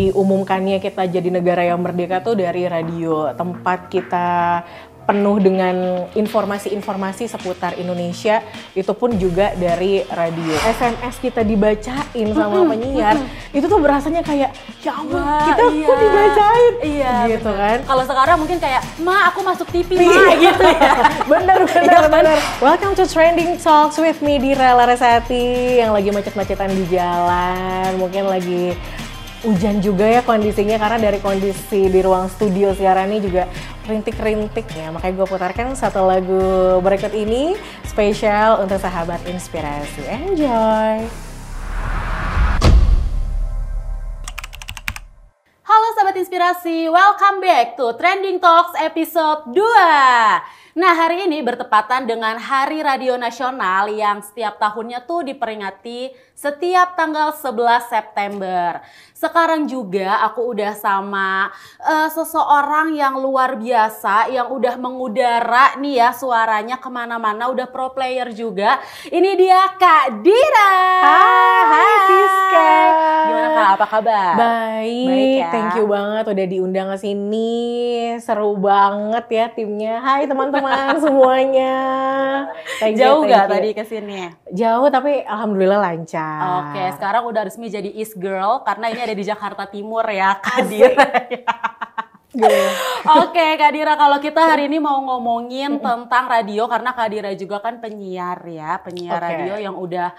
diumumkannya kita jadi negara yang merdeka tuh dari radio, tempat kita penuh dengan informasi-informasi seputar Indonesia, itu pun juga dari radio. SMS kita dibacain sama penyiar, itu tuh berasanya kayak, ya ampun, kita kok dibacain, gitu bener. Kan. Kalau sekarang mungkin kayak, ma aku masuk TV, ma, gitu ya. Bener. Welcome to Trending Talks with me, Dira Larasati, yang lagi macet-macetan di jalan, mungkin lagi hujan juga ya kondisinya, karena dari kondisi di ruang studio sekarang ini juga rintik-rintik ya. Makanya gue putarkan satu lagu berikut ini spesial untuk sahabat inspirasi. Enjoy! Halo sahabat inspirasi, welcome back to Trending Talks episode 2. Nah, hari ini bertepatan dengan Hari Radio Nasional yang setiap tahunnya tuh diperingati setiap tanggal 11 September. Sekarang juga aku udah sama seseorang yang luar biasa, yang udah mengudara nih ya suaranya kemana-mana, udah pro player juga. Ini dia Kak Dira. Hai Siska. Gimana Kak, apa kabar? Baik ya? Thank you banget udah diundang ke sini. Seru banget ya timnya. Hai teman-teman semuanya. Jauh gak tadi ke sini? Jauh tapi alhamdulillah lancar. Oke, sekarang udah resmi jadi East Girl karena ini ada di Jakarta Timur ya Kak Dira. Oke Kak Dira, kalau kita hari ini mau ngomongin tentang radio, karena Kak Dira juga kan penyiar ya, penyiar radio yang udah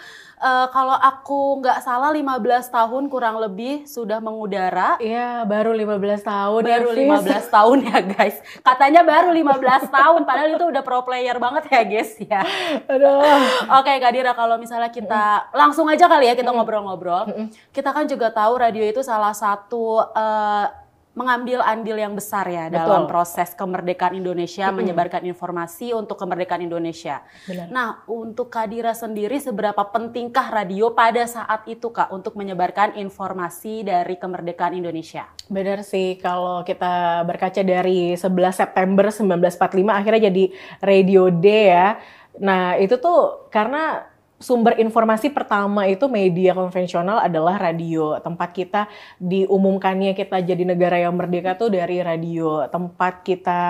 kalau aku nggak salah 15 tahun kurang lebih sudah mengudara. Iya, baru 15 tahun. Baru ya, 15 tahun ya guys. Katanya baru 15 tahun, padahal itu udah pro player banget ya guys ya. Aduh. Oke Kak Dira, kalau misalnya kita langsung aja kali ya kita ngobrol-ngobrol. Kita kan juga tahu radio itu salah satu mengambil andil yang besar ya dalam proses kemerdekaan Indonesia, menyebarkan informasi untuk kemerdekaan Indonesia. Benar. Nah, untuk Kak Dira sendiri seberapa pentingkah radio pada saat itu Kak untuk menyebarkan informasi dari kemerdekaan Indonesia? Benar sih, kalau kita berkaca dari 11 September 1945 akhirnya jadi Radio Day ya. Nah, itu tuh karena sumber informasi pertama itu media konvensional adalah radio. Tempat kita diumumkannya kita jadi negara yang merdeka tuh dari radio. Tempat kita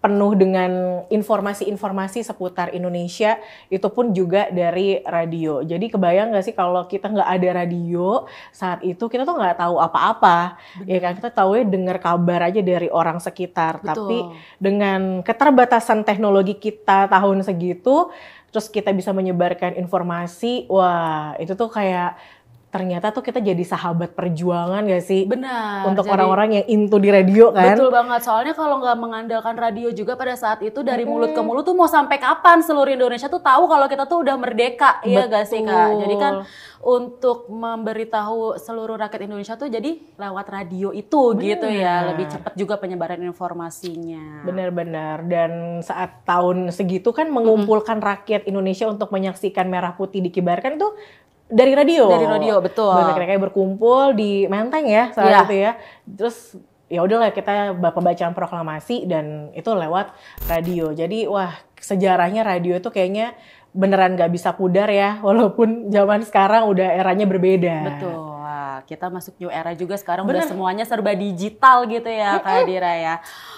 penuh dengan informasi-informasi seputar Indonesia, itu pun juga dari radio. Jadi kebayang gak sih kalau kita nggak ada radio saat itu, kita tuh nggak tahu apa-apa. Ya kan, kita tahu ya dengar kabar aja dari orang sekitar. Betul. Tapi dengan keterbatasan teknologi kita tahun segitu, terus kita bisa menyebarkan informasi, wah itu tuh kayak ternyata tuh kita jadi sahabat perjuangan gak sih? Benar. Untuk orang-orang yang into di radio kan? Betul banget, soalnya kalau nggak mengandalkan radio juga pada saat itu dari mulut ke mulut tuh mau sampai kapan seluruh Indonesia tuh tahu kalau kita tuh udah merdeka, iya gak sih Kak? Jadi kan untuk memberitahu seluruh rakyat Indonesia tuh jadi lewat radio itu gitu ya, lebih cepat juga penyebaran informasinya. Benar-benar, dan saat tahun segitu kan mengumpulkan rakyat Indonesia untuk menyaksikan Merah Putih dikibarkan tuh dari radio. Dari radio, betul. Mereka berkumpul di Menteng ya saat itu ya. Terus ya udahlah kita pembacaan proklamasi dan itu lewat radio. Jadi wah, sejarahnya radio itu kayaknya beneran gak bisa pudar ya, walaupun zaman sekarang udah eranya berbeda. Betul, wah, kita masuk new era juga sekarang. Udah semuanya serba digital gitu ya Kak Dira ya.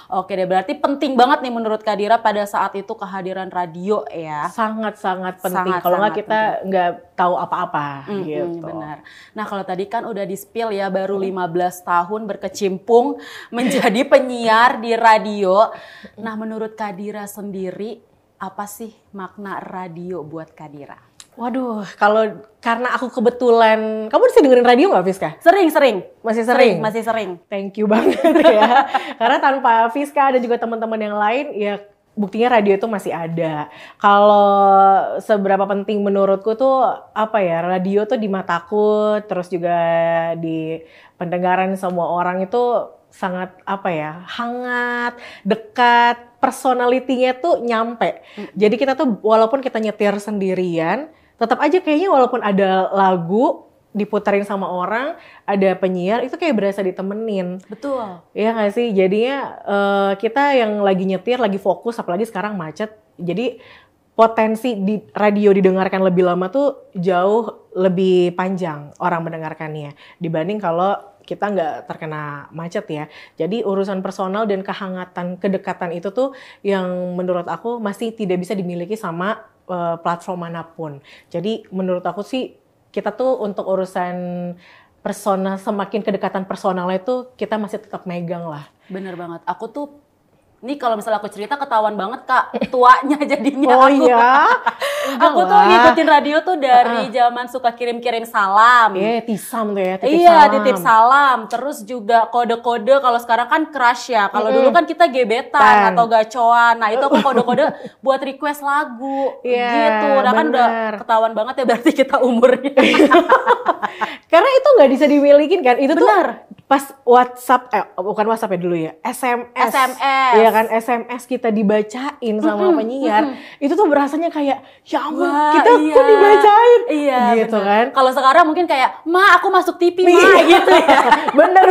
Oke deh, berarti penting banget nih menurut Kak Dira pada saat itu kehadiran radio ya. Sangat-sangat penting, kalau nggak kita nggak tahu apa-apa gitu. Benar. Nah kalau tadi kan udah di-spill ya, baru 15 tahun berkecimpung menjadi penyiar di radio. Nah menurut Kak Dira sendiri, apa sih makna radio buat Kak Dira? Waduh, karena aku kebetulan, kamu masih dengerin radio nggak, Fiska? Sering. Masih sering? Masih sering. Thank you banget ya. Karena tanpa Fiska dan juga teman-teman yang lain, ya buktinya radio itu masih ada. Kalau seberapa penting menurutku tuh, apa ya, radio tuh di mataku, terus juga di pendengaran semua orang itu sangat apa ya, hangat, dekat, personalitinya tuh nyampe. Jadi kita tuh walaupun kita nyetir sendirian, tetap aja kayaknya walaupun ada lagu diputerin sama orang, ada penyiar, itu kayak berasa ditemenin. Betul. Iya nggak sih? Jadinya kita yang lagi nyetir, lagi fokus, apalagi sekarang macet. Jadi potensi di radio didengarkan lebih lama tuh jauh lebih panjang orang mendengarkannya dibanding kalau kita nggak terkena macet ya. Jadi urusan personal dan kehangatan, kedekatan itu tuh yang menurut aku masih tidak bisa dimiliki sama platform manapun. Jadi menurut aku sih kita tuh untuk urusan personal, semakin kedekatan personalnya itu kita masih tetap megang lah. Bener banget. Aku tuh, nih kalau misalnya aku cerita ketahuan banget Kak, tuanya jadinya Oh aku. iya? Aku tuh ngikutin radio tuh dari zaman suka kirim-kirim salam. Tisam tuh ya, titip Iya, salam. titip salam. Terus juga kode-kode, kalau sekarang kan crush ya. Kalau dulu kan kita gebetan atau gacoan. Nah itu aku kode-kode buat request lagu. Iya, gitu. Nah kan udah ketahuan banget ya berarti kita umurnya. Karena itu nggak bisa dimilikin kan. Itu Benar. tuh pas WhatsApp, bukan WhatsApp ya dulu ya, SMS. Iya kan, SMS kita dibacain sama penyiar. Itu tuh berasanya kayak, ya ampun, kita kok dibacain. Iya, gitu bener. kan. Kalau sekarang mungkin kayak, Ma aku masuk TV Ma gitu ya. bener.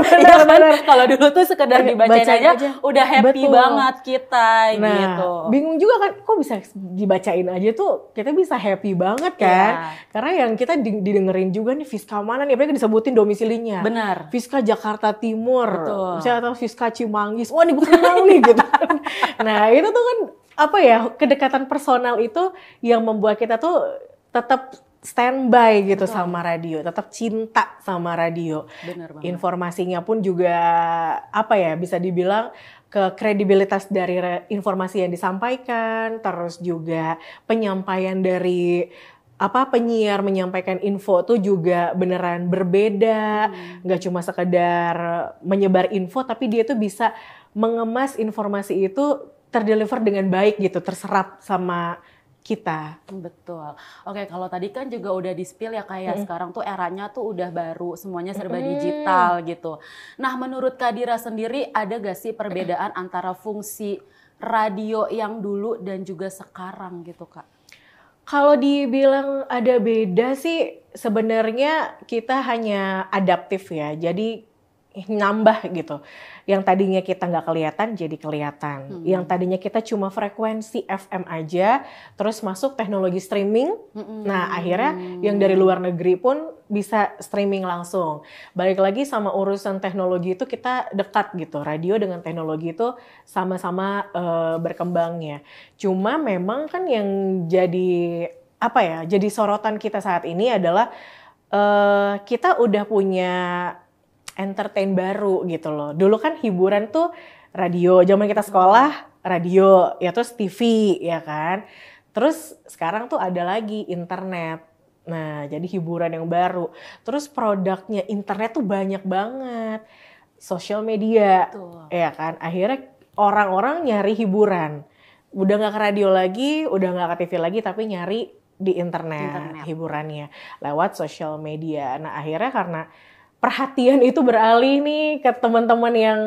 Kalau dulu tuh sekedar dibacain aja udah happy banget kita gitu. Bingung juga kan, kok bisa dibacain aja tuh kita bisa happy banget kan. Karena yang kita didengerin juga nih Fiska mana nih, apalagi disebutin domisilinya. Benar. Fiska Jakarta Timur, misalnya atau Fiska Cimanggis, wah nih gue kenal nih gitu. Nah itu tuh kan apa ya, kedekatan personal itu yang membuat kita tuh tetap standby gitu sama radio, tetap cinta sama radio. Bener banget. Informasinya pun juga apa ya, bisa dibilang kredibilitas dari informasi yang disampaikan, terus juga penyampaian dari penyiar menyampaikan info tuh juga beneran berbeda, nggak cuma sekedar menyebar info, tapi dia tuh bisa mengemas informasi itu terdeliver dengan baik gitu, terserap sama kita. Betul. Oke, kalau tadi kan juga udah di-spill ya kayak sekarang tuh eranya tuh udah baru, semuanya serba digital gitu. Nah, menurut Kak Dira sendiri ada gak sih perbedaan antara fungsi radio yang dulu dan juga sekarang gitu Kak? Kalau dibilang ada beda sih sebenarnya kita hanya adaptif ya, jadi nambah gitu. Yang tadinya kita nggak kelihatan jadi kelihatan. Yang tadinya kita cuma frekuensi FM aja, terus masuk teknologi streaming. Nah akhirnya yang dari luar negeri pun bisa streaming langsung. Balik lagi sama urusan teknologi itu kita dekat gitu. Radio dengan teknologi itu sama-sama berkembangnya. Cuma memang kan yang jadi jadi sorotan kita saat ini adalah kita udah punya entertain baru gitu loh. Dulu kan hiburan tuh radio, zaman kita sekolah radio, ya terus TV ya kan. Terus sekarang tuh ada lagi internet. Nah, jadi hiburan yang baru. Terus produknya internet tuh banyak banget. Sosial media, ya kan. Akhirnya orang-orang nyari hiburan. Udah nggak ke radio lagi, udah nggak ke TV lagi, tapi nyari di internet. Hiburannya lewat sosial media. Nah, akhirnya karena perhatian itu beralih nih ke teman-teman yang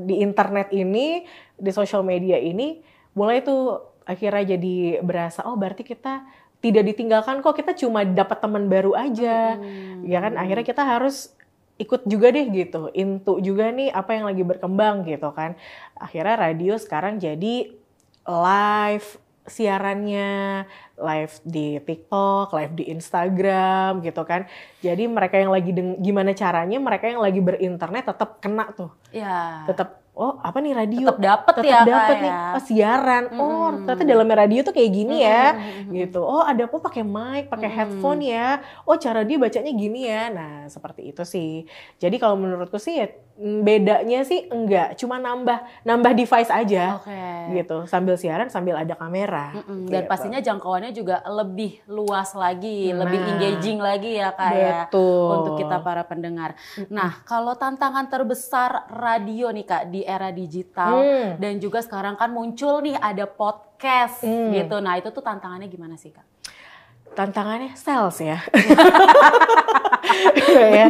di internet ini, di sosial media ini, mulai tuh akhirnya jadi berasa, oh berarti kita tidak ditinggalkan kok, kita cuma dapat teman baru aja. Ya kan, akhirnya kita harus ikut juga deh gitu, into juga nih apa yang lagi berkembang gitu kan. Akhirnya radio sekarang jadi live siarannya, live di TikTok, live di Instagram gitu kan. Jadi mereka yang lagi gimana caranya mereka yang lagi berinternet tetap kena tuh. Iya. Tetap apa nih radio? Tetap dapet nih. Oh, siaran. Oh, ternyata dalamnya radio tuh kayak gini ya. Gitu. Oh, ada apa pakai mic, pakai headphone ya. Oh, cara dia bacanya gini ya. Nah, seperti itu sih. Jadi kalau menurutku sih ya bedanya sih enggak, cuma nambah device aja. Gitu. Sambil siaran sambil ada kamera. Dan pastinya jangkauannya juga lebih luas lagi, lebih engaging lagi ya Kak ya. Untuk kita para pendengar. Nah, kalau tantangan terbesar radio nih Kak di era digital dan juga sekarang kan muncul nih ada podcast gitu. Nah, itu tuh tantangannya gimana sih Kak? Tantangannya sales ya. Ya.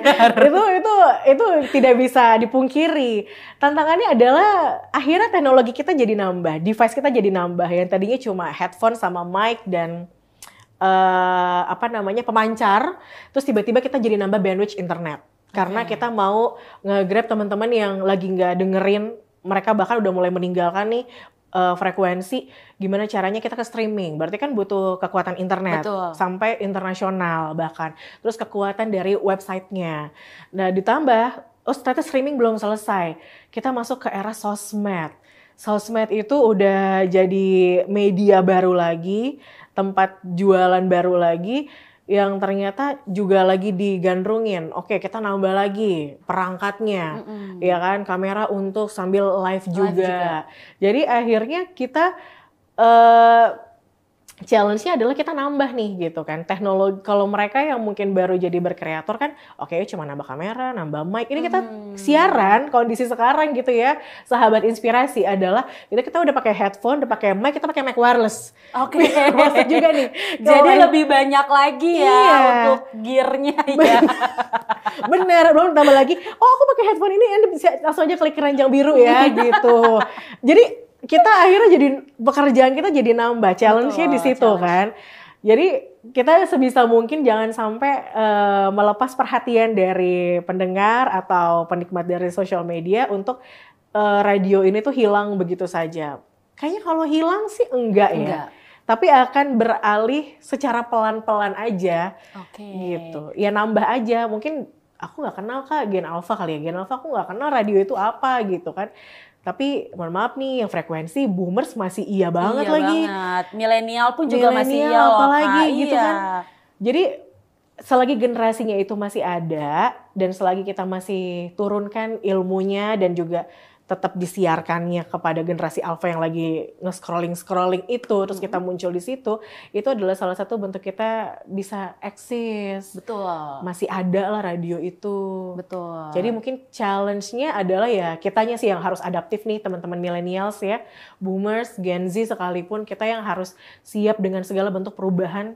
Itu tidak bisa dipungkiri. Tantangannya adalah akhirnya teknologi kita jadi nambah, device kita jadi nambah. Yang tadinya cuma headphone sama mic dan pemancar, terus tiba-tiba kita jadi nambah bandwidth internet. Karena kita mau nge-grab teman-teman yang lagi nggak dengerin, mereka bahkan udah mulai meninggalkan nih frekuensi, gimana caranya kita ke streaming. Berarti kan butuh kekuatan internet. Betul. Sampai internasional bahkan. Terus kekuatan dari websitenya. Nah ditambah, ternyata streaming belum selesai. Kita masuk ke era sosmed. Sosmed itu udah jadi media baru lagi, tempat jualan baru lagi, yang ternyata juga lagi digandrungin. Oke, kita nambah lagi perangkatnya, ya kan, kamera untuk sambil live juga. Jadi akhirnya kita challenge-nya adalah kita nambah nih gitu kan. Teknologi, kalau mereka yang mungkin baru jadi berkreator kan, oke cuma nambah kamera, nambah mic. Ini kita siaran kondisi sekarang gitu ya. Sahabat inspirasi adalah kita udah pakai headphone, udah pakai mic, kita pakai mic wireless. Oke. Maksud juga nih. Jadi lebih banyak lagi ya untuk gear-nya ya. Bener, belum tambah lagi, oh aku pakai headphone ini, bisa langsung aja klik keranjang biru ya gitu. Jadi kita akhirnya jadi pekerjaan kita jadi nambah, challenge-nya di situ kan. Jadi kita sebisa mungkin jangan sampai melepas perhatian dari pendengar atau penikmat dari social media untuk radio ini tuh hilang begitu saja. Kayaknya kalau hilang sih enggak ya. Tapi akan beralih secara pelan-pelan aja. Gitu. Ya nambah aja. Mungkin aku nggak kenal Kak Gen Alpha kali ya. Gen Alpha aku nggak kenal radio itu apa gitu kan. Tapi mohon maaf nih, yang frekuensi boomers masih iya banget lagi. Milenial pun juga masih iya loh apalagi gitu kan. Jadi selagi generasinya itu masih ada dan selagi kita masih turunkan ilmunya dan juga tetap disiarkannya kepada generasi alpha yang lagi nge-scrolling itu, terus kita muncul di situ, itu adalah salah satu bentuk kita bisa eksis. Betul. Masih ada lah radio itu. Betul. Jadi mungkin challenge-nya adalah ya kitanya sih yang harus adaptif nih, teman-teman millennials ya, boomers, Gen Z sekalipun, kita yang harus siap dengan segala bentuk perubahan.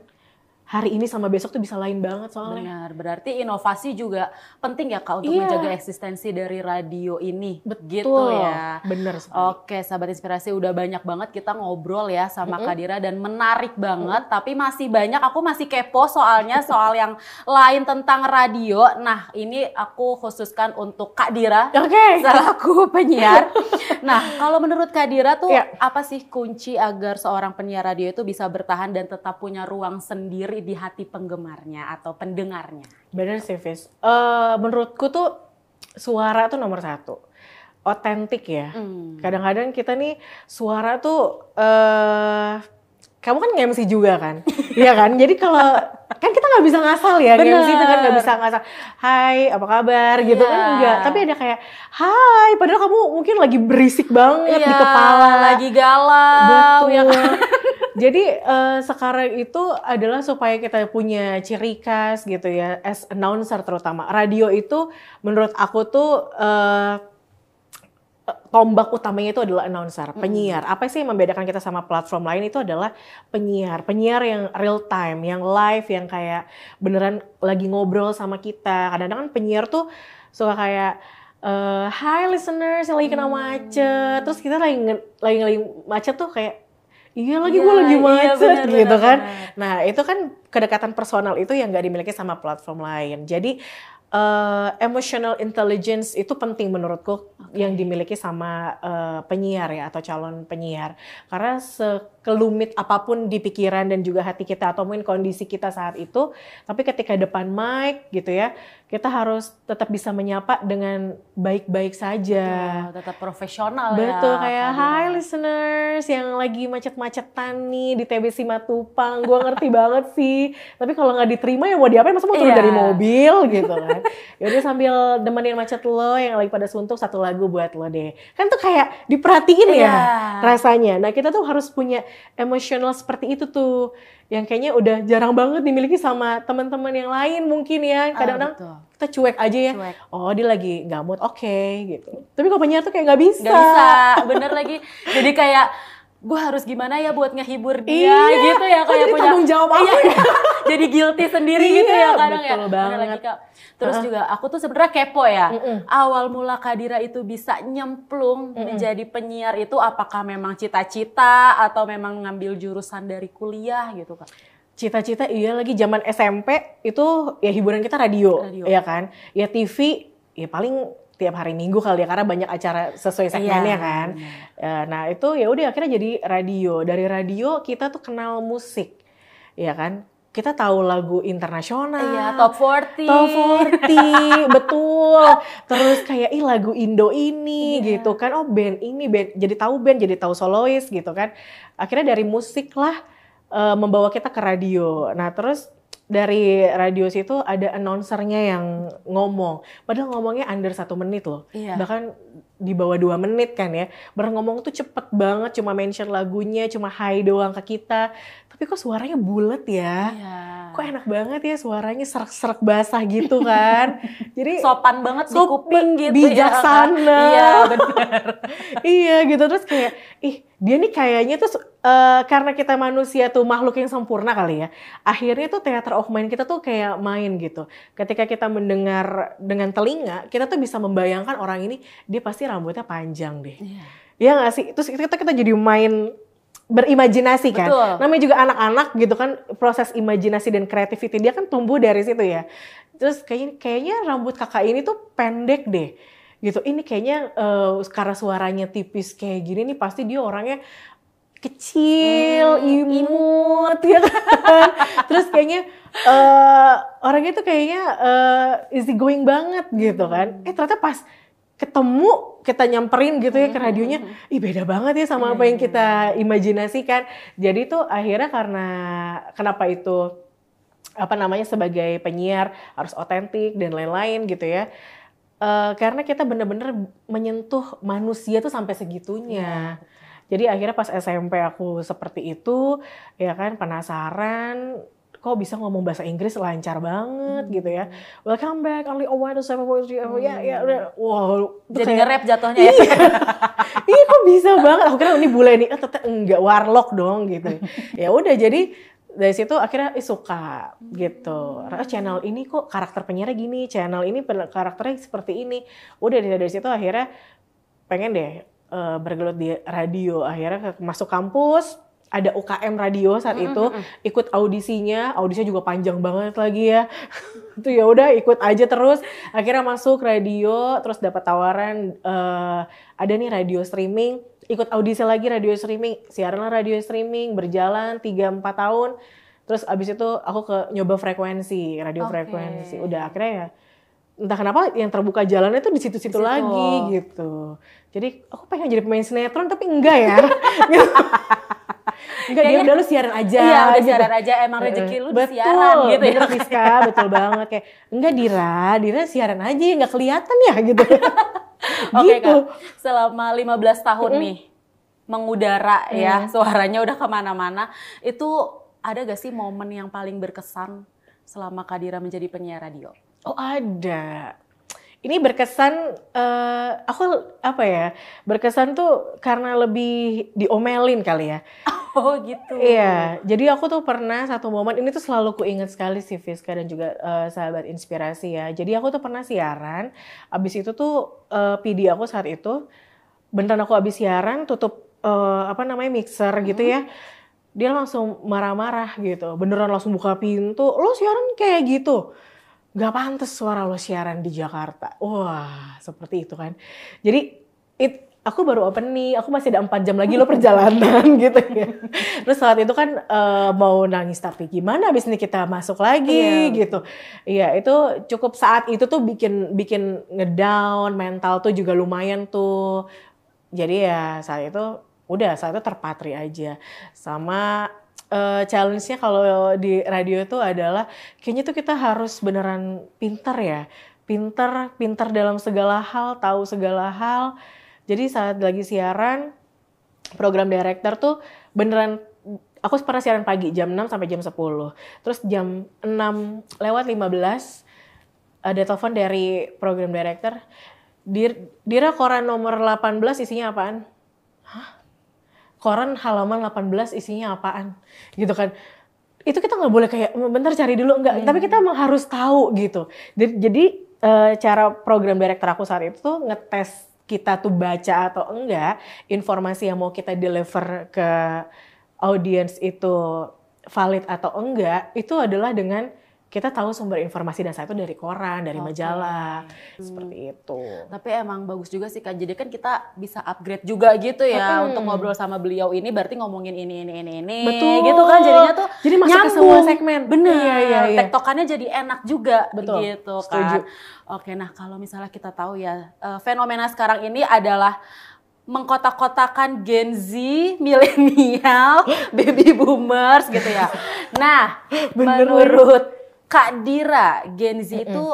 Hari ini sama besok tuh bisa lain banget soalnya. Benar, berarti inovasi juga penting ya Kak untuk menjaga eksistensi dari radio ini. Betul. Gitu ya. Bener sekali. Oke, sahabat inspirasi, udah banyak banget kita ngobrol ya sama Kak Dira dan menarik banget. Tapi masih banyak, aku masih kepo soalnya soal yang lain tentang radio. Nah, ini aku khususkan untuk Kak Dira selaku penyiar. Nah, kalau menurut Kak Dira tuh apa sih kunci agar seorang penyiar radio itu bisa bertahan dan tetap punya ruang sendiri di hati penggemarnya atau pendengarnya? Bener sih, Fis. Menurutku tuh suara tuh nomor satu. Otentik ya. Kadang-kadang kita nih suara tuh, kamu kan nge-MC juga kan? Iya kan? Jadi kalau, kan kita nggak bisa ngasal ya, nge-MC itu kan nggak bisa ngasal, hai apa kabar gitu kan enggak. Tapi ada kayak, hai padahal kamu mungkin lagi berisik banget di kepala. Lagi galau. Betul. Ya kan? Jadi sekarang itu adalah supaya kita punya ciri khas gitu ya, as announcer terutama. Radio itu menurut aku tuh tombak utamanya itu adalah announcer, penyiar. Apa sih yang membedakan kita sama platform lain itu adalah penyiar. Penyiar yang real time, yang live, yang kayak beneran lagi ngobrol sama kita. Kadang-kadang kan penyiar tuh suka kayak, hi listeners yang lagi kena macet. Terus kita lagi macet tuh kayak, iya lagi gue lagi macet gitu kan. Nah itu kan kedekatan personal itu yang gak dimiliki sama platform lain. Jadi emotional intelligence itu penting menurutku yang dimiliki sama penyiar ya atau calon penyiar. Karena sekelumit apapun di pikiran dan juga hati kita atau mungkin kondisi kita saat itu, tapi ketika depan mic gitu ya, kita harus tetap bisa menyapa dengan baik-baik saja. Tetap profesional. Betul, kayak hi listeners yang lagi macet-macetan nih di TBC Matupang. Gua ngerti banget sih. Tapi kalau nggak diterima ya mau diapain? Masa mau turun dari mobil gitu kan. Yaudah sambil demenin macet lo yang lagi pada suntuk, satu lagu buat lo deh. Kan tuh kayak diperhatiin ya rasanya. Nah kita tuh harus punya emosional seperti itu tuh. Yang kayaknya udah jarang banget dimiliki sama teman-teman yang lain mungkin ya. Kadang-kadang kita cuek aja ya. Oh dia lagi nggak mood, oke gitu. Tapi kalau penyiar tuh kayak nggak bisa. Nggak bisa, bener lagi. Jadi kayak gue harus gimana ya buat ngehibur dia gitu ya. Kayak jadi punya tanggung jawab aku ya. Jadi guilty sendiri gitu ya kadang betul ya. Banget. Lagi, Kak. Terus juga aku tuh sebenarnya kepo ya. Awal mula Kak Dira itu bisa nyemplung menjadi penyiar itu apakah memang cita-cita atau memang ngambil jurusan dari kuliah gitu Kak? Cita-cita iya lagi zaman SMP itu ya hiburan kita radio. Ya kan. Ya TV ya paling tiap hari Minggu kali ya, karena banyak acara sesuai segmennya kan. Nah itu ya udah akhirnya jadi radio. Dari radio kita tuh kenal musik, ya kan. Kita tahu lagu internasional. Iya, top 40. Top 40, betul. Terus kayak lagu Indo ini gitu kan. Oh band ini, jadi tahu solois gitu kan. Akhirnya dari musik lah membawa kita ke radio. Nah terus dari radio situ ada announcernya yang ngomong. Padahal ngomongnya under 1 menit loh. Bahkan di bawah 2 menit kan ya. Ngomong tuh cepet banget, cuma mention lagunya, cuma hi doang ke kita. Tapi kok suaranya bulet ya? Kok enak banget ya suaranya, serak-serak basah gitu kan. Jadi sopan banget di kuping gitu. Bijaksana. Ya. Iya benar. Iya gitu, terus kayak dia nih kayaknya tuh karena kita manusia tuh makhluk yang sempurna kali ya. Akhirnya tuh theater of mind kita tuh kayak main gitu. Ketika kita mendengar dengan telinga, kita tuh bisa membayangkan orang ini dia pasti rambutnya panjang deh. Iya nggak sih? Terus kita jadi main berimajinasi kan. Betul. Namanya juga anak-anak gitu kan, proses imajinasi dan creativity dia kan tumbuh dari situ ya. Terus kayaknya rambut kakak ini tuh pendek deh. Gitu. Ini kayaknya karena suaranya tipis kayak gini nih pasti dia orangnya kecil, imut ya kan. Terus kayaknya orangnya tuh kayaknya easy going banget gitu kan. Ternyata pas ketemu, kita nyamperin gitu ya ke radionya, beda banget ya sama apa yang kita imajinasikan. Jadi tuh akhirnya kenapa itu sebagai penyiar harus otentik dan lain-lain gitu ya. Karena kita benar-benar menyentuh manusia tuh sampai segitunya. Jadi akhirnya pas SMP aku seperti itu, ya kan, penasaran. Kok bisa ngomong bahasa Inggris lancar banget gitu ya. Welcome back, only a one to seven point three. Ya udah, wow. Jadi nge-rap jatuhnya ya. Iya kok bisa banget. Aku kira ini bule nih, ternyata enggak, warlock dong gitu. Ya udah jadi dari situ akhirnya suka gitu. Channel ini kok karakter penyiarnya gini, channel ini karakternya seperti ini. Udah dari situ akhirnya pengen deh bergelut di radio. Akhirnya masuk kampus. Ada UKM radio saat itu, ikut audisinya juga panjang banget lagi ya. Itu ya udah ikut aja terus. Akhirnya masuk radio, terus dapat tawaran ada nih radio streaming, ikut audisi lagi radio streaming, siaran radio streaming berjalan 3-4 tahun. Terus abis itu aku nyoba frekuensi, radio frekuensi. Udah akhirnya ya entah kenapa yang terbuka jalannya tuh di situ-situ lagi gitu. Jadi aku pengen jadi pemain sinetron tapi enggak ya. Enggak, dia udah lu siaran aja. Iya, udah gitu. siaran aja, emang rezeki lu di siaran gitu ya. Betul, Rizka, betul banget. Kayak, enggak Dira siaran aja, enggak kelihatan ya gitu. Oke Kak, selama 15 tahun nih mengudara ya, suaranya udah kemana-mana. Itu ada gak sih momen yang paling berkesan selama Kak Dira menjadi penyiar radio? Oh ada. Ini berkesan, berkesan tuh karena lebih diomelin kali ya. Oh gitu. Iya, jadi aku tuh pernah satu momen, ini tuh selalu kuingat sekali si Fiska dan juga sahabat inspirasi ya. Jadi aku tuh pernah siaran, abis itu tuh PD aku saat itu, beneran aku abis siaran tutup mixer gitu ya. Dia langsung marah-marah gitu, beneran langsung buka pintu, lo siaran kayak gitu. Gak pantas suara lo siaran di Jakarta. Wah, seperti itu kan. Jadi aku baru open nih, aku masih ada 4 jam lagi lo perjalanan gitu ya. Terus saat itu kan mau nangis tapi gimana abis ini kita masuk lagi gitu. Iya itu cukup saat itu tuh bikin ngedown, mental tuh juga lumayan tuh. Jadi ya saat itu terpatri aja. Sama challenge-nya kalau di radio itu adalah kayaknya tuh kita harus beneran pintar ya. Pintar dalam segala hal, tahu segala hal. Jadi saat lagi siaran, program director tuh beneran, aku pernah siaran pagi jam 6 sampai jam 10. Terus jam 6:15 ada telepon dari program director, Dira koran nomor 18 isinya apaan? Hah? Koran halaman 18 isinya apaan? Gitu kan. Itu kita nggak boleh kayak, bentar cari dulu, enggak. Tapi kita emang harus tahu gitu. Jadi cara program director aku saat itu tuh ngetes kita tuh baca atau enggak, informasi yang mau kita deliver ke audiens itu valid atau enggak, itu adalah dengan kita tahu sumber informasi dasar itu dari koran, dari majalah, seperti itu. Tapi emang bagus juga sih Kak, jadi kan kita bisa upgrade juga gitu ya untuk ngobrol sama beliau ini, berarti ngomongin ini. Betul. Gitu kan jadinya tuh jadi masuk nyambung. ke semua segmen. Bener, Iya. tektokannya jadi enak juga. Betul. Gitu Setuju. kan. Oke, nah kalau misalnya kita tahu ya, fenomena sekarang ini adalah mengkotak-kotakan Gen Z, milenial, baby boomers gitu ya. Nah, menurut Kak Dira, Gen Z itu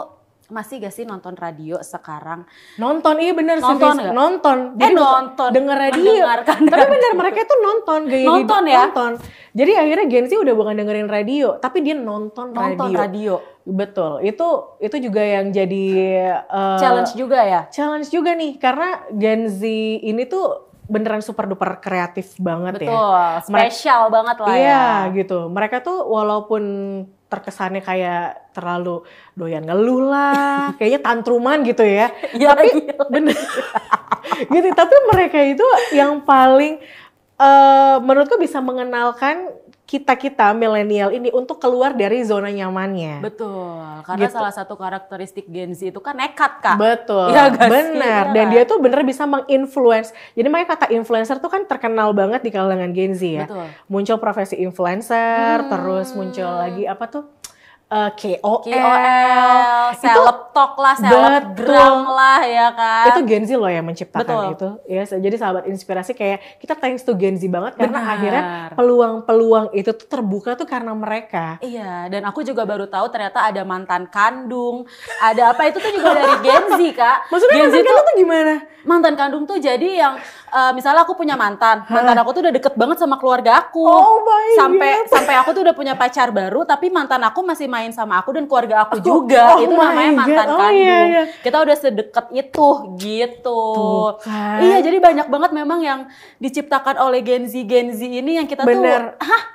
masih gak sih nonton radio sekarang? Nonton, iya bener. Nonton nggak? Nonton. Jadi nonton. Denger radio. Mendengarkan Tapi radio. bener, mereka itu nonton. Gaya Nonton hidup, ya? Nonton. Jadi akhirnya Gen Z udah bukan dengerin radio, tapi dia nonton radio. Betul. Itu juga yang jadi Challenge juga ya? Challenge juga nih, karena Gen Z ini tuh beneran super duper kreatif banget ya. Betul, spesial banget lah ya. Iya gitu. Mereka tuh walaupun terkesannya kayak terlalu doyan ngeluh lah, kayaknya tantruman gitu ya. Iya, tapi bener gitu. Tapi mereka itu yang paling menurutku bisa mengenalkan kita milenial ini untuk keluar dari zona nyamannya. Betul, karena Gitu. salah satu karakteristik Gen Z itu kan nekat Kak. Betul, Iya gak sih? benar. Iya Dan kan? dia tuh bener bisa menginfluence. Jadi makanya kata influencer tuh kan terkenal banget di kalangan Gen Z ya. Betul. Muncul profesi influencer, terus muncul lagi apa tuh? KOL, seleb talk lah, selebgram lah ya kan. Itu Gen Z loh yang menciptakan Betul. itu. Ya, jadi sahabat inspirasi kayak kita thanks to Gen Z banget karena Benar. akhirnya peluang-peluang itu tuh terbuka tuh karena mereka. Iya, dan aku juga baru tahu ternyata ada mantan kandung, ada apa itu tuh juga dari Gen Z Kak. Maksudnya Gen Z mantan kandung tuh gimana? Mantan kandung tuh jadi yang misalnya aku punya mantan aku tuh udah deket banget sama keluarga aku. Oh my sampai aku tuh uh punya pacar baru, tapi mantan aku masih main sama aku dan keluarga aku juga. Itu namanya mantan kandung. Iya. Kita udah sedekat itu gitu. Tuh kan. Iya, jadi banyak banget memang yang diciptakan oleh Gen Z ini yang kita Bener. tuh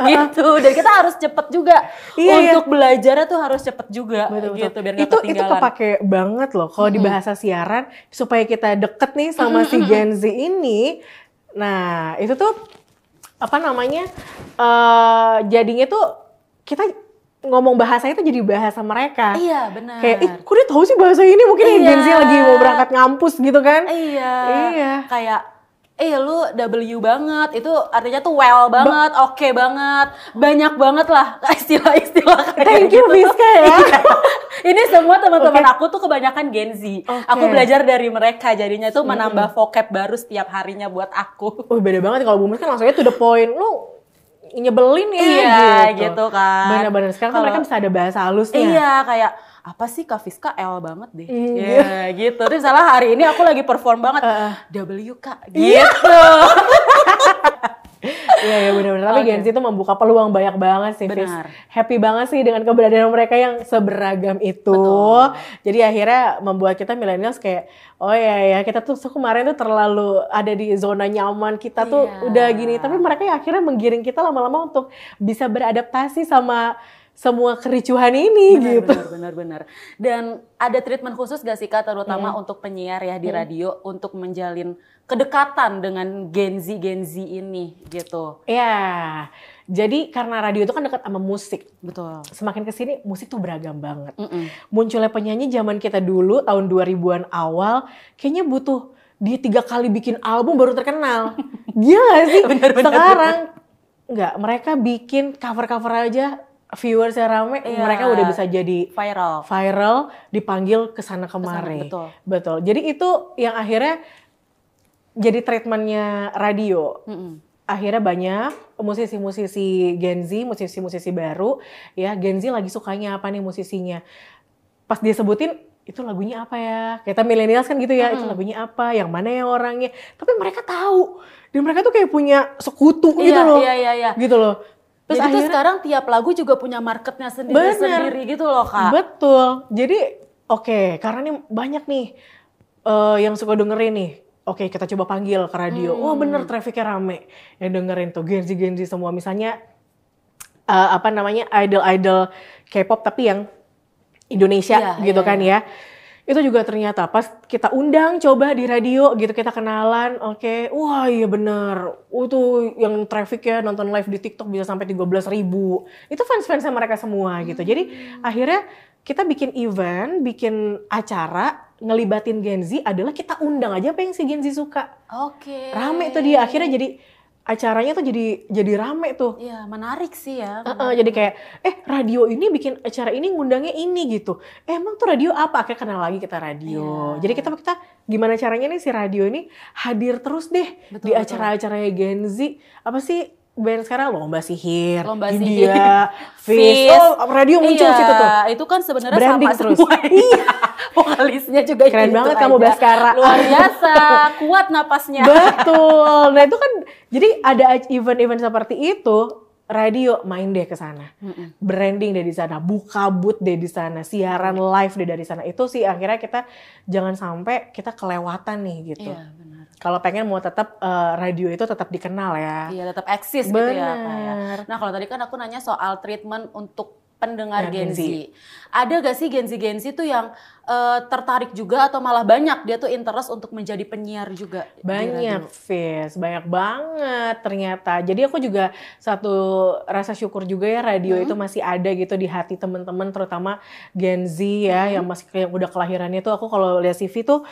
gitu. Dan kita harus cepet juga untuk belajarnya tuh harus cepet juga. Betul. Gitu biar gak Itu ketinggalan. kepake banget loh kalau di bahasa siaran supaya kita deket nih sama si Gen Z ini. Nah itu tuh apa namanya jadinya tuh kita ngomong bahasa itu jadi bahasa mereka. Iya benar. Kayak kok dia tahu sih bahasa ini, mungkin yang Gen Z lagi mau berangkat ngampus gitu kan. Iya. Kayak lu W banget, itu artinya tuh well banget, oke banget, banyak banget lah istilah-istilah kayak Thank you gitu. Fiska ya. Ini semua teman-teman aku tuh kebanyakan Gen Z. Aku belajar dari mereka, jadinya tuh menambah vocab baru setiap harinya buat aku. Oh beda banget kalau boomers kan langsungnya to the point. Lu nyebelin ya Iya gitu kan. Bener-bener sekarang kan mereka bisa ada bahasa halusnya. Iya kayak apa sih Kak Fiska L banget deh. Ya gitu. Terus salah hari ini aku lagi perform banget. W Kak gitu. Iya benar-benar. Tapi Gen Z itu membuka peluang banyak banget sih. Benar. Happy banget sih dengan keberadaan mereka yang seberagam itu. Betul. Jadi akhirnya membuat kita millennials kayak oh ya kita tuh kemarin tuh terlalu ada di zona nyaman kita tuh udah gini. Tapi mereka yang akhirnya menggiring kita lama-lama untuk bisa beradaptasi sama semua kericuhan ini gitu. Benar. Dan ada treatment khusus gak sih Kak, terutama untuk penyiar ya di radio untuk menjalin kedekatan dengan Gen Z ini gitu? Ya, jadi karena radio itu kan dekat sama musik. Betul. Semakin kesini musik tuh beragam banget. Munculnya penyanyi zaman kita dulu tahun 2000-an awal, kayaknya butuh dia 3 kali bikin album baru terkenal. Gila gak sih? Sekarang enggak, mereka bikin cover-cover aja. Viewersnya rame, mereka udah bisa jadi viral, dipanggil kesana kemari. Betul. Jadi itu yang akhirnya jadi treatmentnya radio. Akhirnya banyak musisi-musisi Gen Z, musisi-musisi baru, ya Gen Z lagi sukanya apa nih musisinya. Pas dia sebutin itu lagunya apa ya? Kita millennials kan gitu ya, itu lagunya apa? Yang mana ya orangnya? Tapi mereka tahu, dan mereka tuh kayak punya sekutu gitu loh. Iya. Gitu loh. Terus jadi tuh sekarang tiap lagu juga punya marketnya sendiri gitu loh Kak. Betul. Jadi karena nih banyak nih yang suka dengerin nih. Oke, kita coba panggil ke radio. Oh bener trafficnya rame. Yang dengerin tuh Gen Z semua. Misalnya idol-idol K-pop tapi yang Indonesia gitu kan ya. Itu juga ternyata pas kita undang coba di radio gitu, kita kenalan, oke, wah iya bener, tuh yang trafficnya nonton live di TikTok bisa sampai 13.000. Itu fans-fansnya mereka semua gitu. Jadi akhirnya kita bikin event, bikin acara, ngelibatin Gen Z adalah kita undang aja apa yang si Gen Z suka. Oke. Rame tuh dia, akhirnya jadi acaranya tuh jadi rame tuh. Iya, menarik sih ya. Jadi kayak, radio ini bikin acara ini ngundangnya ini gitu. Emang tuh radio apa? Akhirnya kenal lagi kita radio. Iya. Jadi kita gimana caranya nih si radio ini hadir terus deh di acara-acaranya Gen Z. Apa sih band sekarang? Lomba Sihir, India, Fizz. Oh, radio muncul situ tuh. Itu kan sebenarnya branding sama terus. semua. Iya. Vokalisnya juga keren gitu banget aja. kamu Baskara. Luar biasa, kuat napasnya. Betul. Nah itu kan jadi ada event-event seperti itu, radio main deh ke sana. Branding deh di sana, buka booth deh di sana, siaran live deh dari sana. Itu sih akhirnya kita jangan sampai kita kelewatan nih gitu. Iya, benar. Kalau pengen mau tetap radio itu tetap dikenal ya. Iya, tetap eksis gitu ya, Kak, ya. Nah, kalau tadi kan aku nanya soal treatment untuk pendengar Gen Z. Ada gak sih Gen Z tuh yang tertarik juga atau malah banyak dia tuh interest untuk menjadi penyiar juga? Banyak, Fizz. Banyak banget ternyata. Jadi aku juga satu rasa syukur juga ya radio itu masih ada gitu di hati teman-teman, terutama Gen Z ya, yang masih yang udah kelahirannya tuh aku kalau lihat CV tuh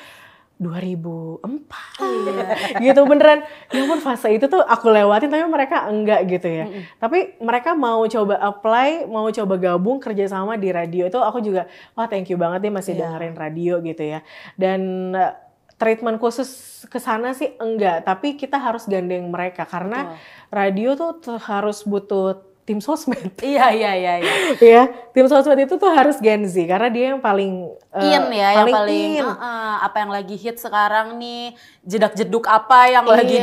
2004 gitu beneran. Ya ampun, fase itu tuh aku lewatin tapi mereka enggak gitu ya. Tapi mereka mau coba apply, mau coba gabung kerja sama di radio itu aku juga wah thank you banget nih masih dengerin radio gitu ya. Dan treatment khusus ke sana sih enggak, tapi kita harus gandeng mereka karena radio tuh harus butuh tim sosmed. Iya. Ya, tim sosmed itu tuh harus Gen Z karena dia yang paling yang paling apa yang lagi hit sekarang nih, jedak-jeduk apa yang lagi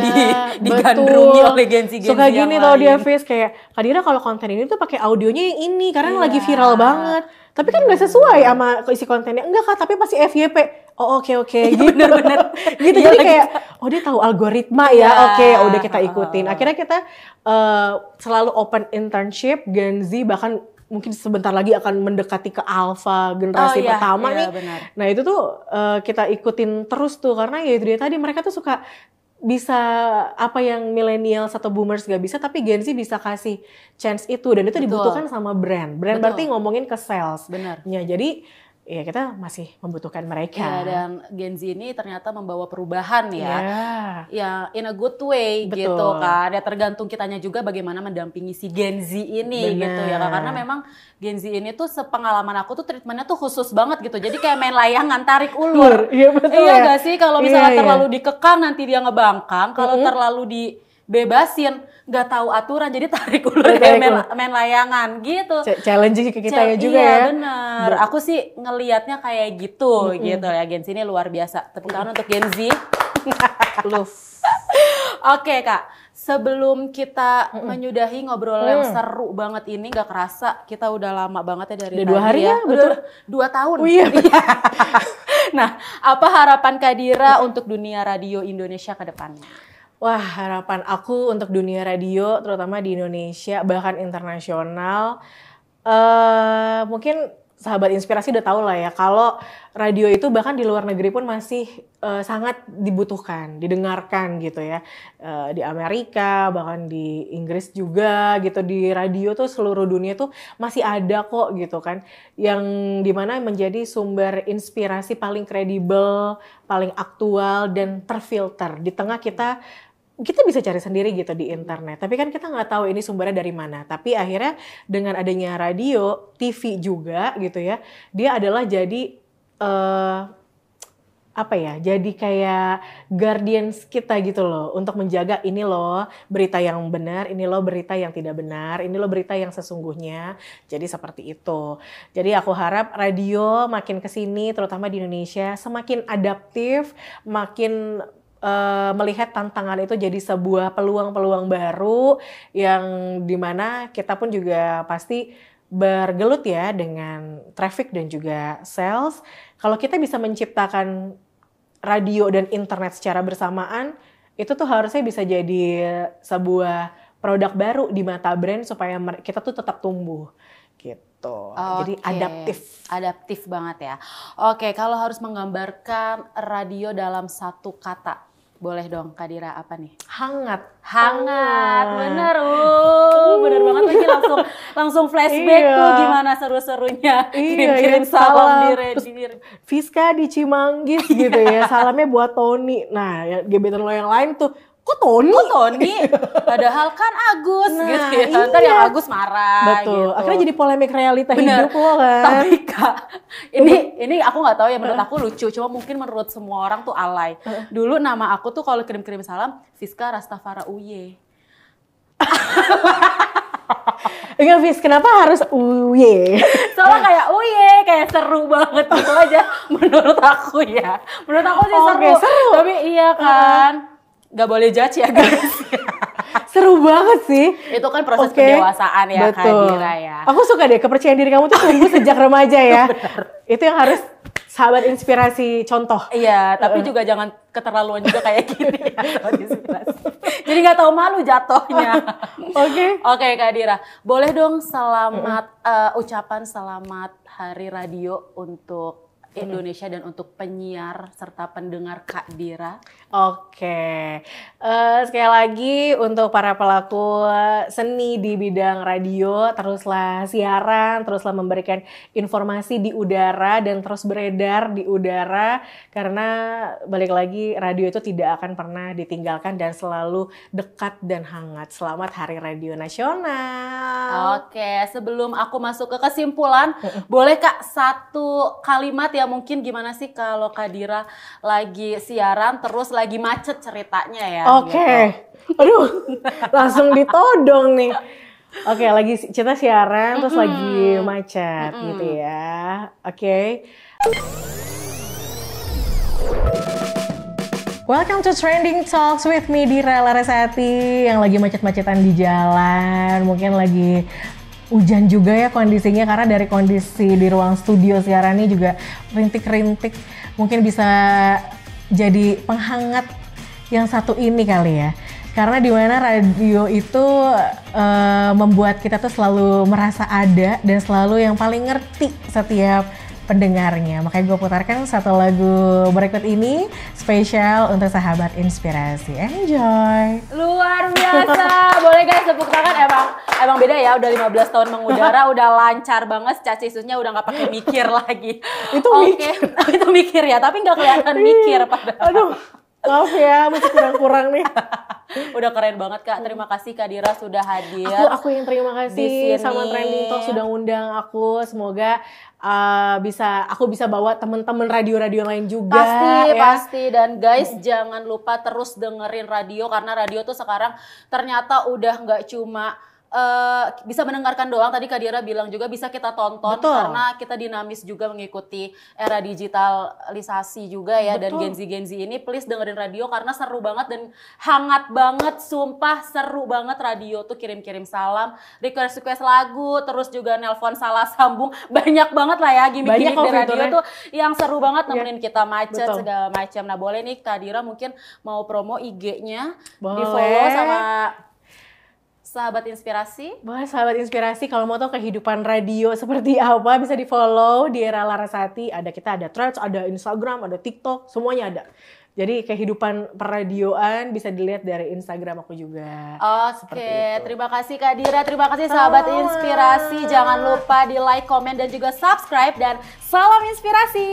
digandrungi oleh Gen Z suka yang gini tau dia Fizz kayak Kak Dira kalau konten ini tuh pakai audionya yang ini karena lagi viral banget. Tapi kan nggak sesuai sama isi kontennya. Enggak Kak, tapi pasti FYP. Oh oke. Gitu. Bener-bener. Gitu jadi kayak dia tahu algoritma ya. Oke, udah kita ikutin. Akhirnya kita selalu open internship Gen Z, bahkan mungkin sebentar lagi akan mendekati ke alpha generasi pertama nih. Benar. Nah itu tuh kita ikutin terus tuh karena ya itu dia tadi mereka tuh suka bisa apa yang millennials atau boomers gak bisa, tapi Gen Z bisa kasih chance itu dan itu dibutuhkan sama brand. Brand berarti ngomongin ke sales. Benar. Ya, jadi ya kita masih membutuhkan mereka. Ya, dan Gen Z ini ternyata membawa perubahan ya. Ya in a good way gitu kan. Ya tergantung kitanya juga bagaimana mendampingi si Gen Z ini gitu ya Kak. Karena memang Gen Z ini tuh sepengalaman aku tuh treatmentnya tuh khusus banget gitu. Jadi kayak main layangan tarik ulur. Iya betul. Iya gak sih, kalau misalnya terlalu dikekang nanti dia ngebangkang, kalau terlalu dibebasin nggak tahu aturan jadi tarik ulur kayak main layangan gitu. Challenge ke kita ya juga ya. Iya benar. Aku sih ngelihatnya kayak gitu gitu ya. Gen Z ini luar biasa. Tepuk tangan untuk Gen Z. Love. Oke Kak, sebelum kita menyudahi ngobrol yang seru banget ini, nggak kerasa kita udah lama banget ya dari tadi 2 hari ya. Udah 2 tahun. Oh iya. Nah, apa harapan Kak Dira untuk dunia radio Indonesia ke depannya? Wah, harapan aku untuk dunia radio, terutama di Indonesia, bahkan internasional, mungkin sahabat inspirasi udah tahu lah ya, kalau radio itu bahkan di luar negeri pun masih sangat dibutuhkan, didengarkan gitu ya. Di Amerika, bahkan di Inggris juga gitu, di radio tuh seluruh dunia tuh masih ada kok gitu kan. Yang dimana menjadi sumber inspirasi paling kredibel, paling aktual, dan terfilter. Di tengah kita bisa cari sendiri gitu di internet, tapi kan kita nggak tahu ini sumbernya dari mana. Tapi akhirnya dengan adanya radio, TV juga gitu ya, dia adalah jadi jadi kayak guardians kita gitu loh, untuk menjaga ini loh berita yang benar, ini loh berita yang tidak benar, ini loh berita yang sesungguhnya. Jadi seperti itu. Jadi aku harap radio makin kesini, terutama di Indonesia, semakin adaptif, makin melihat tantangan itu jadi sebuah peluang-peluang baru yang dimana kita pun juga pasti bergelut ya dengan traffic dan juga sales. Kalau kita bisa menciptakan radio dan internet secara bersamaan, itu tuh harusnya bisa jadi sebuah produk baru di mata brand supaya kita tuh tetap tumbuh gitu. Jadi adaptif banget ya. Oke, kalau harus menggambarkan radio dalam satu kata, boleh dong Kak Dira, apa nih? Hangat, bener. Bener banget lagi, langsung flashback tuh gimana seru-serunya kirim salam di radio. Fiska di Cimanggis gitu ya, salamnya buat Tony. Nah, ya, gebetan lo yang lain tuh, kok Tony? Padahal kan Agus gitu ya. Ntar yang Agus marah. Betul. Gitu. Akhirnya jadi polemik realita hidup lo kan. Tapi Kak, ini aku nggak tahu ya, menurut aku lucu. Cuma mungkin menurut semua orang tuh alay. Dulu nama aku tuh kalau kirim-kirim salam, Fiska Rastafara Uye. Enggak, Fis, kenapa harus uye? Soalnya kayak uye, kayak seru banget gitu aja menurut aku ya. Menurut aku sih seru. Tapi iya kan, nggak boleh judge ya guys. Seru banget sih. Itu kan proses pendewasaan ya Kak Dira ya. Aku suka deh kepercayaan diri kamu tuh tumbuh sejak remaja ya. Itu yang harus sahabat inspirasi contoh. Iya, tapi juga jangan keterlaluan juga kayak gini ya, sahabat inspirasi. Jadi nggak tahu malu jatuhnya. Oke Kak Dira, boleh dong ucapan selamat Hari Radio untuk Indonesia dan untuk penyiar serta pendengar Kak Dira. Sekali lagi untuk para pelaku seni di bidang radio, teruslah siaran, teruslah memberikan informasi di udara dan terus beredar di udara, karena balik lagi radio itu tidak akan pernah ditinggalkan dan selalu dekat dan hangat. Selamat Hari Radio Nasional. Sebelum aku masuk ke kesimpulan, boleh Kak satu kalimat ya, mungkin gimana sih kalau Kak Dira lagi siaran terus lagi macet ceritanya ya. Gitu. Aduh, langsung ditodong nih. Lagi kita siaran terus lagi macet gitu ya. Welcome to Trending Talks with me, Dira Larasati, yang lagi macet-macetan di jalan, mungkin lagi hujan juga ya kondisinya, karena dari kondisi di ruang studio siaran ini juga rintik-rintik. Mungkin bisa jadi penghangat yang satu ini kali ya. Karena di mana radio itu membuat kita tuh selalu merasa ada dan selalu yang paling ngerti setiap pendengarnya. Makanya gue putarkan satu lagu berikut ini spesial untuk sahabat inspirasi. Enjoy. Luar biasa. Boleh guys tepuk tangan. Emang beda ya, udah 15 tahun mengudara, udah lancar banget, cacisusnya udah nggak pakai mikir lagi. Itu mikir ya, tapi nggak kelihatan mikir padahal. Aduh, maaf ya, masih kurang-kurang nih. Udah keren banget Kak. Terima kasih Kak Dira sudah hadir. Aku yang terima kasih sama Trending Talk sudah undang aku. Semoga aku bisa bawa teman-teman radio-radio lain juga. Pasti. Dan guys, jangan lupa terus dengerin radio, karena radio tuh sekarang ternyata udah nggak cuma bisa mendengarkan doang. Tadi Kak Dira bilang juga bisa kita tonton. Betul. Karena kita dinamis juga mengikuti era digitalisasi juga ya. Betul. Dan Gen Z ini please dengerin radio karena seru banget dan hangat banget. Sumpah seru banget radio tuh, kirim-kirim salam, request lagu, terus juga nelpon salah sambung. Banyak banget lah ya gimmick-gimmick di radio tuh yang seru banget nemenin kita macet segala macam. Nah boleh nih Kak Dira mungkin mau promo IG-nya, di follow sama Sahabat Inspirasi. Boleh Sahabat Inspirasi, kalau mau tahu kehidupan radio seperti apa bisa di follow di Era Larasati. Kita ada Threads, ada Instagram, ada TikTok, semuanya ada. Jadi kehidupan perradioan bisa dilihat dari Instagram aku juga. Terima kasih Kak Dira, terima kasih Sahabat Inspirasi. Jangan lupa di like, komen, dan juga subscribe. Dan salam inspirasi.